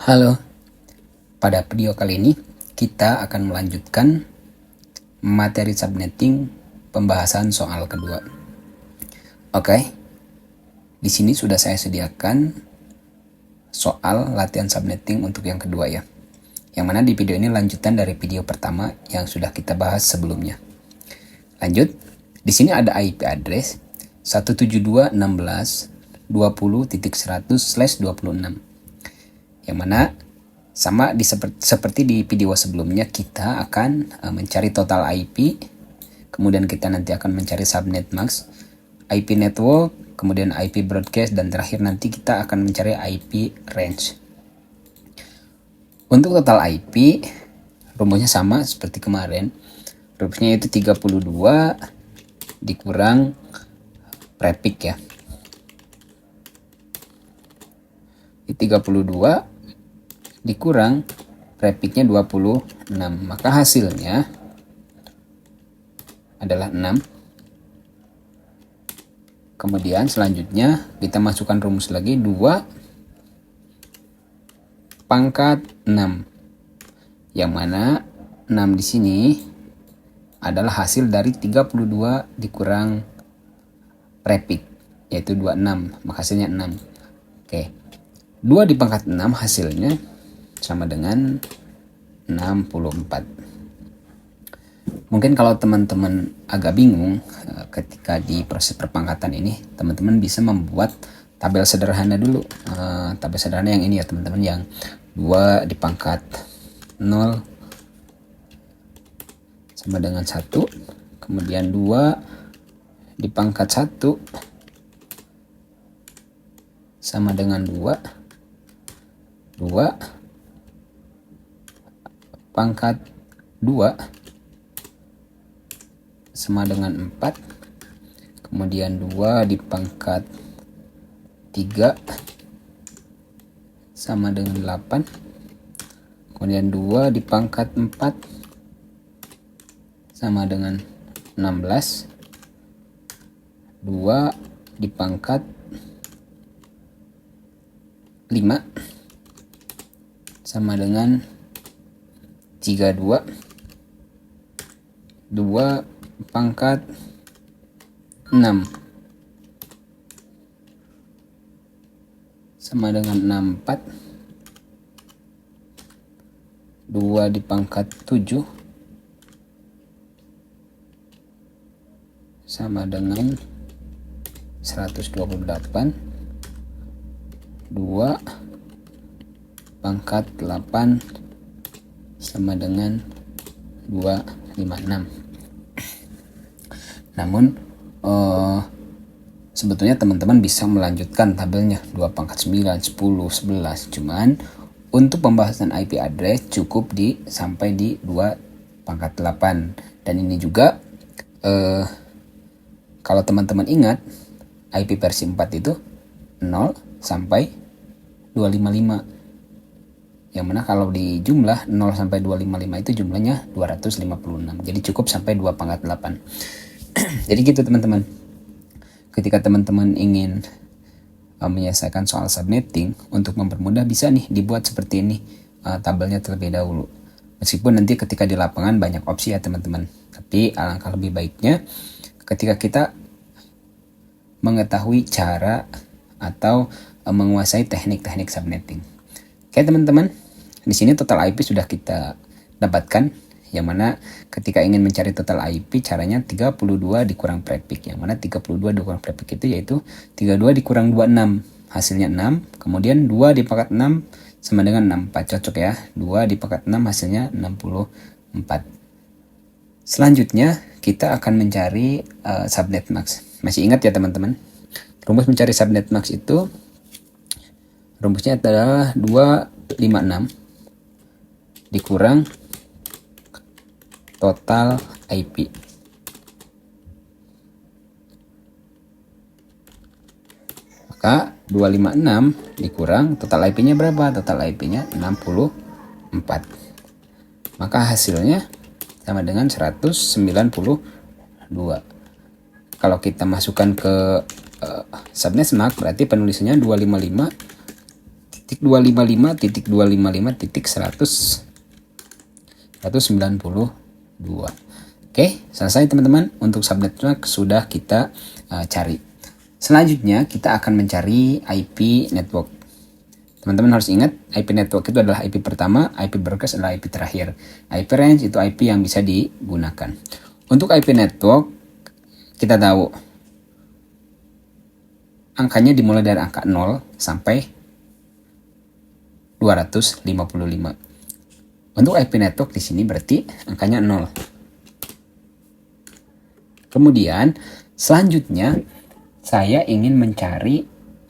Halo, pada video kali ini kita akan melanjutkan materi subnetting pembahasan soal kedua. Oke, di sini sudah saya sediakan soal latihan subnetting untuk yang kedua ya. Yang mana di video ini lanjutan dari video pertama yang sudah kita bahas sebelumnya. Lanjut, di sini ada IP address 172.16.20.100/26. Yang mana sama seperti di video sebelumnya, kita akan mencari total IP, kemudian kita nanti akan mencari subnet max, IP network, kemudian IP broadcast, dan terakhir nanti kita akan mencari IP range. Untuk total IP, rumusnya sama seperti kemarin. Rumusnya itu 32 dikurang prefix ya. 32 dikurang prefixnya 26, maka hasilnya adalah 6. Kemudian selanjutnya kita masukkan rumus lagi, 2 pangkat 6, yang mana 6 di sini adalah hasil dari 32 dikurang prefix, yaitu 26, maka hasilnya 6. Oke, 2 di pangkat 6 hasilnya sama dengan 64. Mungkin kalau teman-teman agak bingung ketika di proses perpangkatan ini, teman-teman bisa membuat tabel sederhana dulu. Tabel sederhana yang ini ya teman-teman, yang 2 di pangkat 0 sama dengan 1, kemudian 2 di pangkat 1 sama dengan 2 pangkat 2 sama dengan 4, kemudian 2 di pangkat 3 sama dengan 8, kemudian 2 di pangkat 4 sama dengan 16, 2 di pangkat 5 sama dengan 32, 2 pangkat 6 sama dengan 64, 2 di pangkat 7 sama dengan 128, 2 pangkat 8 sama dengan 256. Namun sebetulnya teman-teman bisa melanjutkan tabelnya 2 pangkat 9, 10, 11. Cuman untuk pembahasan IP address cukup sampai di 2 pangkat 8. Dan ini juga kalau teman-teman ingat, IP versi 4 itu 0 sampai 255. Yang mana kalau di jumlah 0 sampai 255 itu jumlahnya 256. Jadi cukup sampai 2 pangkat 8. Jadi gitu teman-teman. Ketika teman-teman ingin menyelesaikan soal subnetting, untuk mempermudah bisa nih dibuat seperti ini tabelnya terlebih dahulu. Meskipun nanti ketika di lapangan banyak opsi ya teman-teman. Tapi alangkah lebih baiknya ketika kita mengetahui cara atau menguasai teknik-teknik subnetting. Oke teman-teman, di sini total IP sudah kita dapatkan, yang mana ketika ingin mencari total IP caranya 32 dikurang prefix, yang mana 32 dikurang prefix itu yaitu 32 dikurang 26, hasilnya 6, kemudian 2 di pangkat 6 sama dengan 64, cocok ya, 2 di pangkat 6 hasilnya 64. Selanjutnya kita akan mencari subnet max. Masih ingat ya teman-teman, rumus mencari subnet max itu rumusnya adalah 256 dikurang total IP. Maka 256 dikurang total IP-nya berapa? Total IP-nya 64. Maka hasilnya sama dengan 192. Kalau kita masukkan ke subnet max berarti penulisannya 255 192. Oke, selesai teman-teman. Untuk subnetnya sudah kita cari. Selanjutnya kita akan mencari IP network. Teman-teman harus ingat, IP network itu adalah IP pertama, IP broadcast adalah IP terakhir. IP range itu IP yang bisa digunakan. Untuk IP network, kita tahu angkanya dimulai dari angka 0 sampai 255. Untuk IP network di sini berarti angkanya 0. Kemudian selanjutnya saya ingin mencari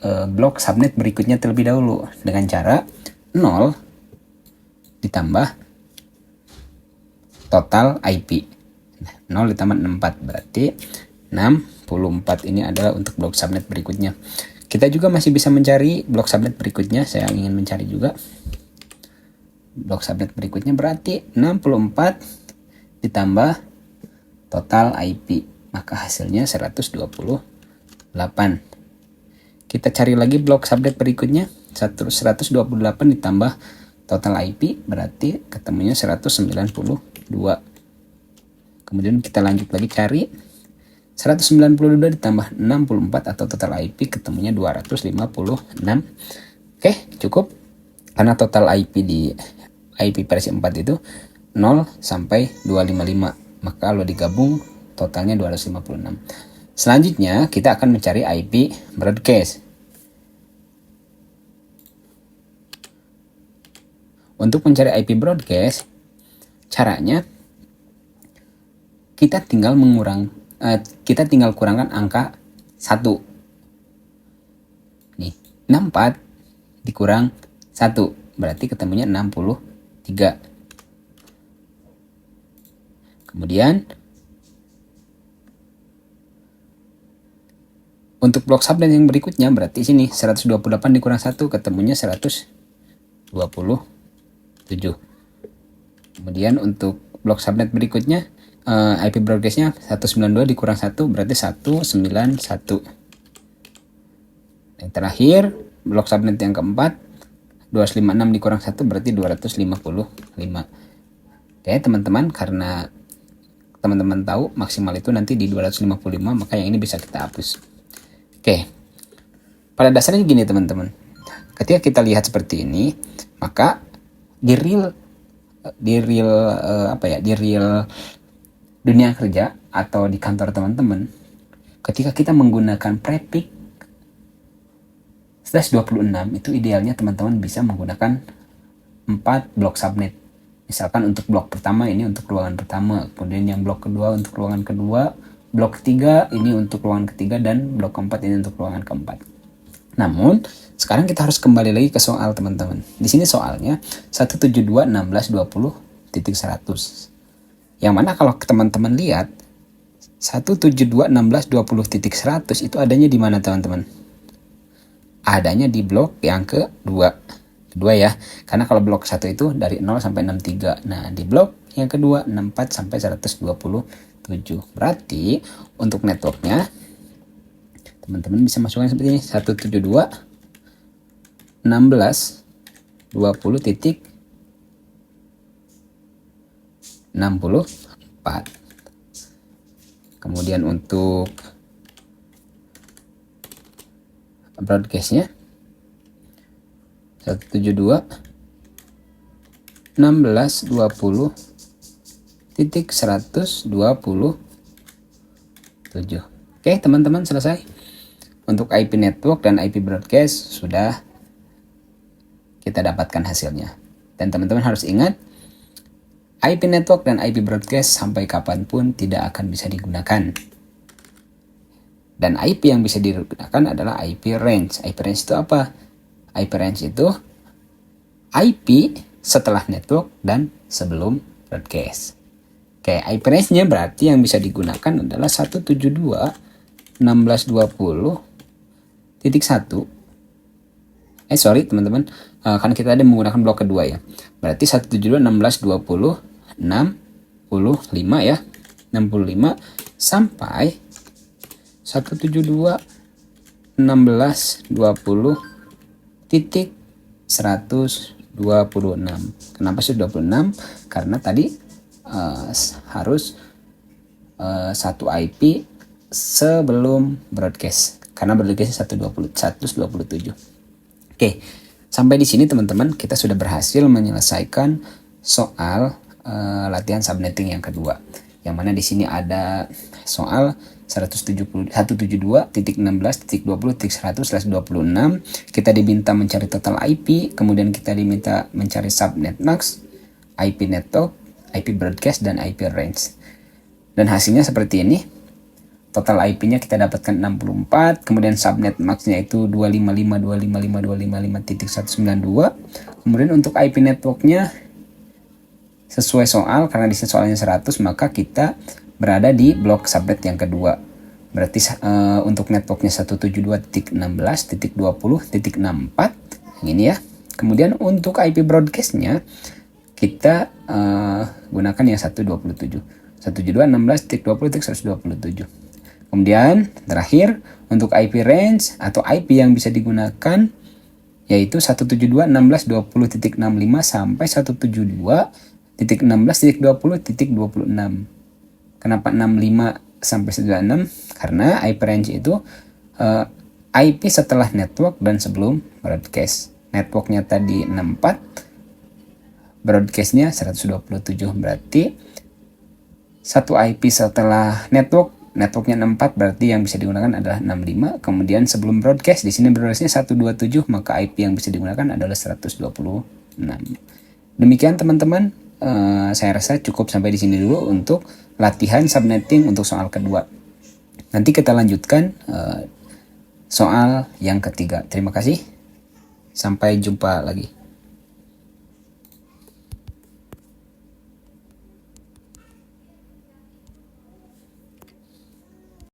blok subnet berikutnya terlebih dahulu dengan cara 0 ditambah total IP. 0 ditambah 64 berarti 64. Ini adalah untuk blok subnet berikutnya. Kita juga masih bisa mencari blok subnet berikutnya. Saya ingin mencari juga blok subnet berikutnya, berarti 64 ditambah total IP, maka hasilnya 128. Kita cari lagi blok subnet berikutnya, 128 ditambah total IP, berarti ketemunya 192. Kemudian kita lanjut lagi cari 192 ditambah 64 atau total IP, ketemunya 256. Oke, cukup. Karena total IP di IP versi 4 itu 0 sampai 255. Maka kalau digabung totalnya 256. Selanjutnya kita akan mencari IP broadcast. Untuk mencari IP broadcast, caranya kita tinggal kurangkan angka 1. Nih, 64 dikurang 1 berarti ketemunya 63. Kemudian untuk blok subnet yang berikutnya berarti sini 128 dikurang 1 ketemunya 127. Kemudian untuk blok subnet berikutnya IP broadcastnya 192 dikurang 1 berarti 191. Yang terakhir blok subnet yang keempat 256 dikurang 1 berarti 255. Oke teman-teman, karena teman-teman tahu maksimal itu nanti di 255, maka yang ini bisa kita hapus. Oke, pada dasarnya gini teman-teman, ketika kita lihat seperti ini, maka di real dunia kerja atau di kantor teman-teman, ketika kita menggunakan prefix /26 itu idealnya teman-teman bisa menggunakan 4 blok subnet. Misalkan untuk blok pertama ini untuk ruangan pertama, kemudian yang blok kedua untuk ruangan kedua, blok ketiga ini untuk ruangan ketiga, dan blok keempat ini untuk ruangan keempat. Namun sekarang kita harus kembali lagi ke soal teman-teman. Di sini soalnya 172.1620.100. Yang mana kalau teman-teman lihat 172.1620.100 itu adanya di mana teman-teman? Adanya di blok yang kedua ya, karena kalau blok 1 itu dari 0 sampai 63. Nah di blok yang kedua 64 sampai 127. Berarti untuk networknya teman-teman bisa masukkan seperti ini, 172.1620.64. Kemudian untuk broadcastnya 172.1620.127. Oke teman-teman, selesai. Untuk IP network dan IP broadcast sudah kita dapatkan hasilnya. Dan teman-teman harus ingat, IP network dan IP broadcast sampai kapanpun tidak akan bisa digunakan. Dan IP yang bisa digunakan adalah IP range. IP range itu apa? IP range itu IP setelah network dan sebelum broadcast. Oke, IP range-nya berarti yang bisa digunakan adalah 172.1620.1. Sorry teman-teman, kan kita ada menggunakan blok kedua ya. Berarti 172.1620.65 ya. 65 sampai 172.1620.64. 126. Kenapa 126? Karena tadi harus satu IP sebelum broadcast, karena broadcast 127. Oke, sampai di sini teman-teman kita sudah berhasil menyelesaikan soal latihan subnetting yang kedua, yang mana di sini ada soal 172.16.20.100/26. Kita diminta mencari total IP, kemudian kita diminta mencari subnet max, IP network, IP broadcast, dan IP range. Dan hasilnya seperti ini. Total IP-nya kita dapatkan 64, kemudian subnet max-nya itu 255.255.255.192. Kemudian untuk IP network-nya sesuai soal, karena di soalnya 100, maka kita berada di blok subnet yang kedua. Berarti untuk networknya 172.16.20.64 ini ya. Kemudian untuk IP broadcast-nya kita gunakan yang 127. 172.16.20.127. Kemudian terakhir untuk IP range atau IP yang bisa digunakan yaitu 172.16.20.65 sampai 172.16.20.26. Kenapa 65 sampai 96? Karena IP range itu IP setelah network dan sebelum broadcast. Networknya tadi 64, broadcastnya 127, berarti satu IP setelah networknya 64, berarti yang bisa digunakan adalah 65. Kemudian sebelum broadcast, di sini broadcastnya 127, maka IP yang bisa digunakan adalah 126. Demikian teman-teman, saya rasa cukup sampai di sini dulu untuk latihan subnetting untuk soal kedua. Nanti kita lanjutkan soal yang ketiga. Terima kasih. Sampai jumpa lagi.